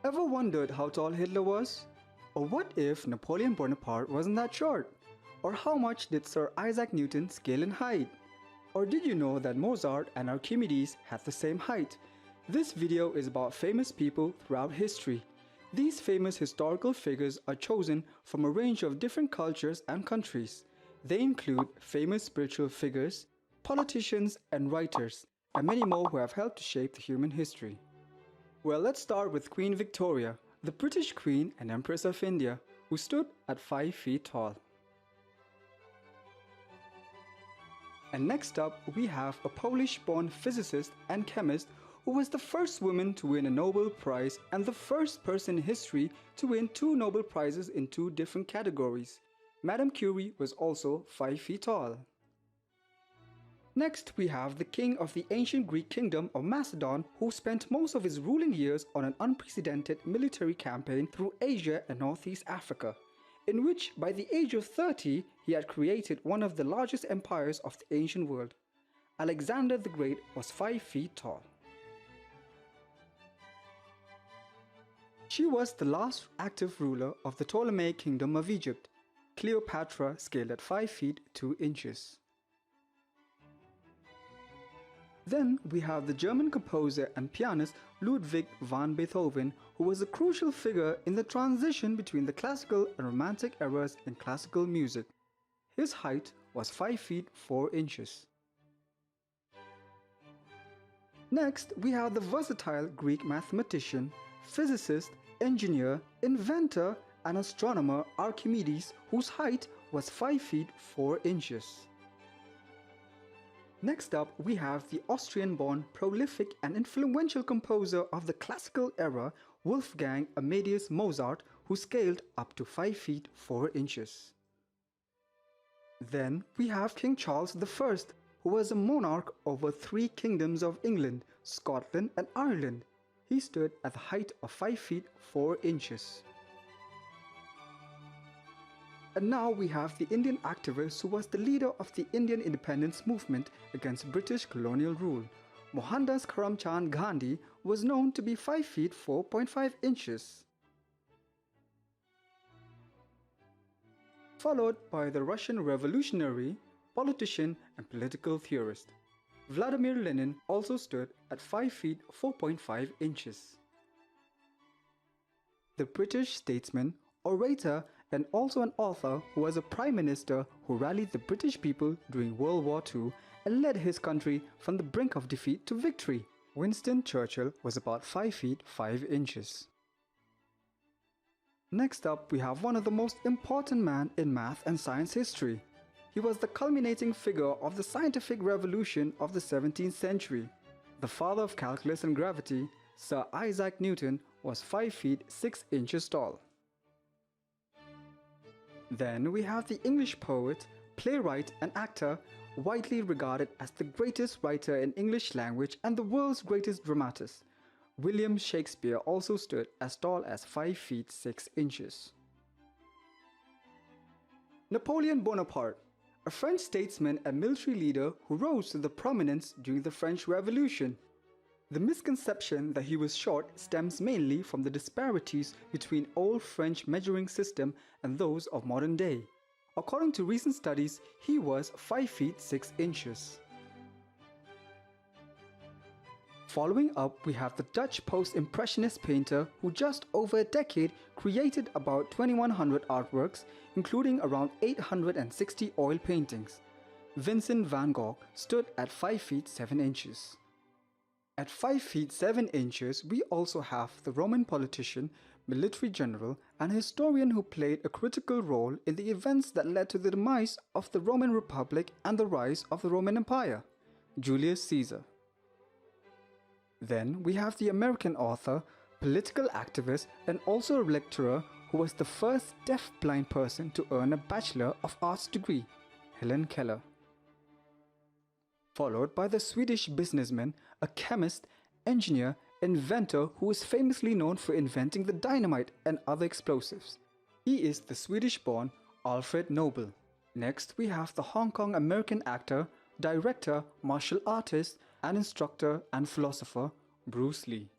Ever wondered how tall Hitler was? Or what if Napoleon Bonaparte wasn't that short? Or how much did Sir Isaac Newton scale in height? Or did you know that Mozart and Archimedes had the same height? This video is about famous people throughout history. These famous historical figures are chosen from a range of different cultures and countries. They include famous spiritual figures, politicians and writers, and many more who have helped to shape the human history. Well, let's start with Queen Victoria, the British Queen and Empress of India, who stood at 5 feet tall. And next up, we have a Polish-born physicist and chemist who was the first woman to win a Nobel Prize and the first person in history to win 2 Nobel Prizes in 2 different categories. Madame Curie was also 5 feet tall. Next, we have the king of the ancient Greek kingdom of Macedon, who spent most of his ruling years on an unprecedented military campaign through Asia and Northeast Africa, in which by the age of 30 he had created one of the largest empires of the ancient world. Alexander the Great was 5 feet tall. She was the last active ruler of the Ptolemaic kingdom of Egypt. Cleopatra scaled at 5 feet 2 inches. Then we have the German composer and pianist Ludwig van Beethoven, who was a crucial figure in the transition between the classical and romantic eras in classical music. His height was 5 feet 4 inches. Next, we have the versatile Greek mathematician, physicist, engineer, inventor, and astronomer Archimedes, whose height was 5 feet 4 inches. Next up, we have the Austrian-born, prolific and influential composer of the classical era, Wolfgang Amadeus Mozart, who scaled up to 5 feet 4 inches. Then we have King Charles I, who was a monarch over 3 kingdoms of England, Scotland and Ireland. He stood at the height of 5 feet 4 inches. And now we have the Indian activist who was the leader of the Indian independence movement against British colonial rule. Mohandas Karamchand Gandhi was known to be 5 feet 4.5 inches. Followed by the Russian revolutionary, politician and political theorist. Vladimir Lenin also stood at 5 feet 4.5 inches. The British statesman, orator and also an author who was a prime minister who rallied the British people during World War II and led his country from the brink of defeat to victory. Winston Churchill was about 5 feet 5 inches. Next up, we have one of the most important men in math and science history. He was the culminating figure of the scientific revolution of the 17th century. The father of calculus and gravity, Sir Isaac Newton, was 5 feet 6 inches tall. Then we have the English poet, playwright and actor, widely regarded as the greatest writer in English language and the world's greatest dramatist. William Shakespeare also stood as tall as 5 feet 6 inches. Napoleon Bonaparte, a French statesman and military leader who rose to the prominence during the French Revolution. The misconception that he was short stems mainly from the disparities between old French measuring system and those of modern day. According to recent studies, he was 5 feet 6 inches. Following up, we have the Dutch post-impressionist painter who just over a decade created about 2100 artworks, including around 860 oil paintings. Vincent van Gogh stood at 5 feet 7 inches. At 5 feet 7 inches, we also have the Roman politician, military general, and historian who played a critical role in the events that led to the demise of the Roman Republic and the rise of the Roman Empire, Julius Caesar. Then we have the American author, political activist, and also a lecturer who was the first deaf-blind person to earn a Bachelor of Arts degree, Helen Keller. Followed by the Swedish businessman, a chemist, engineer, inventor who is famously known for inventing the dynamite and other explosives. He is the Swedish-born Alfred Nobel. Next, we have the Hong Kong American actor, director, martial artist, and instructor and philosopher Bruce Lee.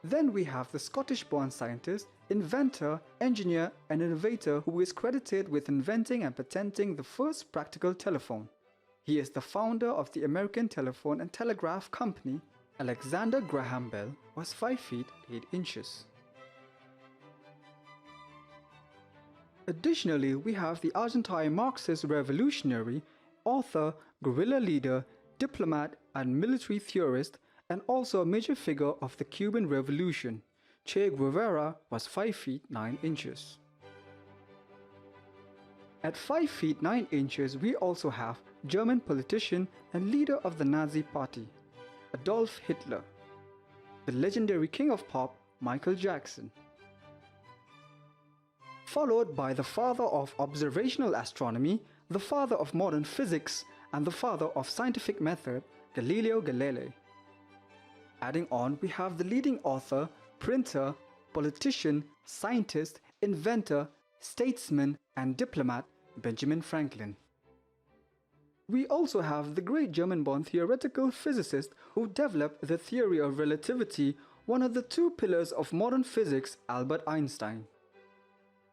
Then we have the Scottish-born scientist, inventor, engineer, and innovator who is credited with inventing and patenting the first practical telephone. He is the founder of the American Telephone and Telegraph Company. Alexander Graham Bell was 5 feet 8 inches. Additionally, we have the Argentine Marxist revolutionary, author, guerrilla leader, diplomat, and military theorist, and also a major figure of the Cuban Revolution. Che Guevara was 5 feet 9 inches. At 5 feet 9 inches, we also have German politician and leader of the Nazi Party, Adolf Hitler, the legendary king of pop, Michael Jackson, followed by the father of observational astronomy, the father of modern physics, and the father of scientific method, Galileo Galilei. Adding on, we have the leading author, printer, politician, scientist, inventor, statesman, and diplomat, Benjamin Franklin. We also have the great German-born theoretical physicist who developed the theory of relativity, one of the two pillars of modern physics, Albert Einstein.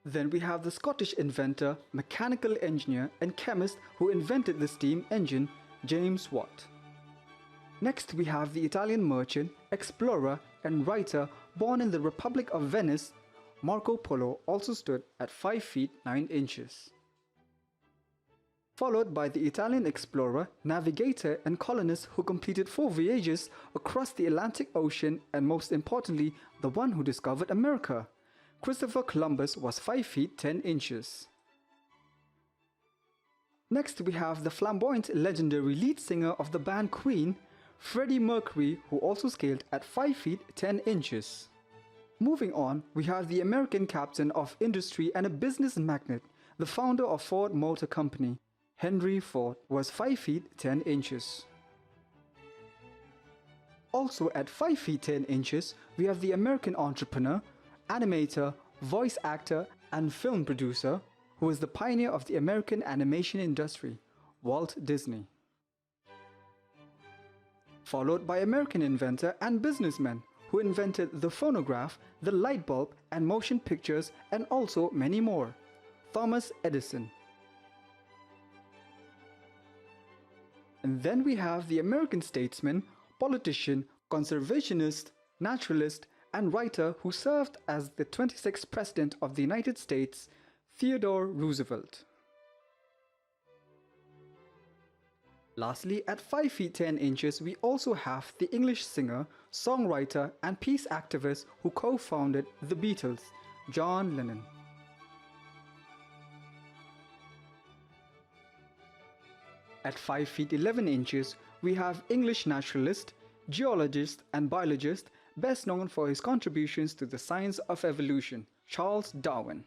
Then we have the Scottish inventor, mechanical engineer, and chemist who invented the steam engine, James Watt. Next we have the Italian merchant, explorer, and writer born in the Republic of Venice, Marco Polo, also stood at 5 feet 9 inches. Followed by the Italian explorer, navigator, and colonist who completed 4 voyages across the Atlantic Ocean, and most importantly, the one who discovered America. Christopher Columbus was 5 feet 10 inches. Next we have the flamboyant legendary lead singer of the band Queen, Freddie Mercury, who also scaled at 5 feet 10 inches. Moving on, we have the American captain of industry and a business magnate, the founder of Ford Motor Company, Henry Ford, was 5 feet 10 inches. Also at 5 feet 10 inches, we have the American entrepreneur, animator, voice actor, and film producer, who is the pioneer of the American animation industry, Walt Disney. Followed by American inventor and businessman who invented the phonograph, the light bulb, and motion pictures, and also many more, Thomas Edison. And then we have the American statesman, politician, conservationist, naturalist, and writer who served as the 26th President of the United States, Theodore Roosevelt. Lastly, at 5 feet 10 inches, we also have the English singer, songwriter, and peace activist who co-founded the Beatles, John Lennon. At 5 feet 11 inches, we have English naturalist, geologist, and biologist, best known for his contributions to the science of evolution, Charles Darwin.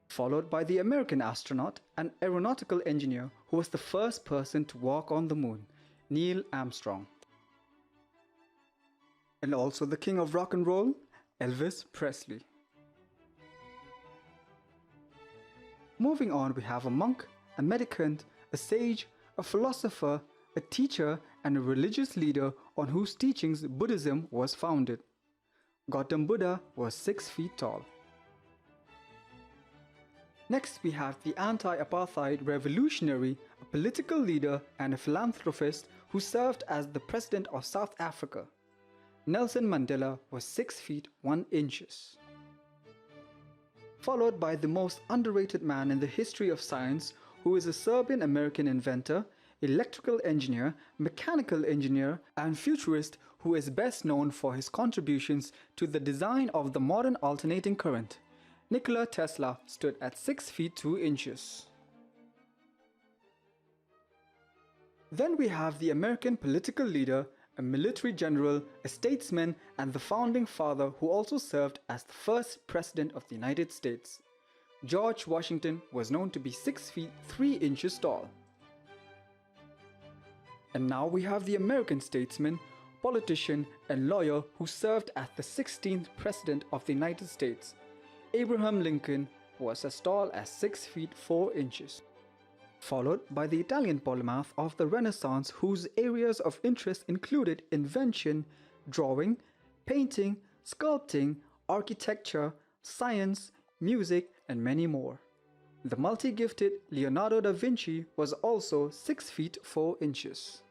Followed by the American astronaut and aeronautical engineer who was the first person to walk on the moon, Neil Armstrong. And also the king of rock and roll, Elvis Presley. Moving on, we have a monk, a mendicant, a sage, a philosopher, a teacher, and a religious leader on whose teachings Buddhism was founded. Gautam Buddha was 6 feet tall. Next we have the anti-apartheid revolutionary, a political leader and a philanthropist who served as the president of South Africa. Nelson Mandela was 6 feet 1 inches. Followed by the most underrated man in the history of science, who is a Serbian-American inventor, electrical engineer, mechanical engineer, and futurist who is best known for his contributions to the design of the modern alternating current. Nikola Tesla stood at 6 feet 2 inches. Then we have the American political leader, a military general, a statesman, and the founding father who also served as the first president of the United States. George Washington was known to be 6 feet 3 inches tall. And now we have the American statesman, politician, and lawyer who served as the 16th president of the United States. Abraham Lincoln was as tall as 6 feet 4 inches. Followed by the Italian polymath of the Renaissance whose areas of interest included invention, drawing, painting, sculpting, architecture, science, music, and many more. The multi-gifted Leonardo da Vinci was also 6 feet 4 inches.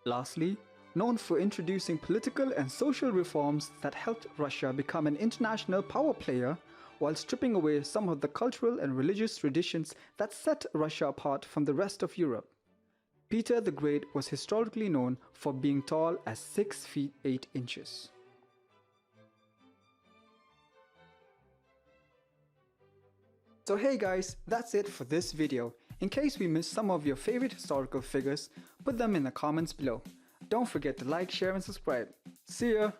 Lastly, known for introducing political and social reforms that helped Russia become an international power player while stripping away some of the cultural and religious traditions that set Russia apart from the rest of Europe. Peter the Great was historically known for being tall as 6 feet 8 inches. So hey guys, that's it for this video. In case we missed some of your favorite historical figures, put them in the comments below. Don't forget to like, share and subscribe. See ya!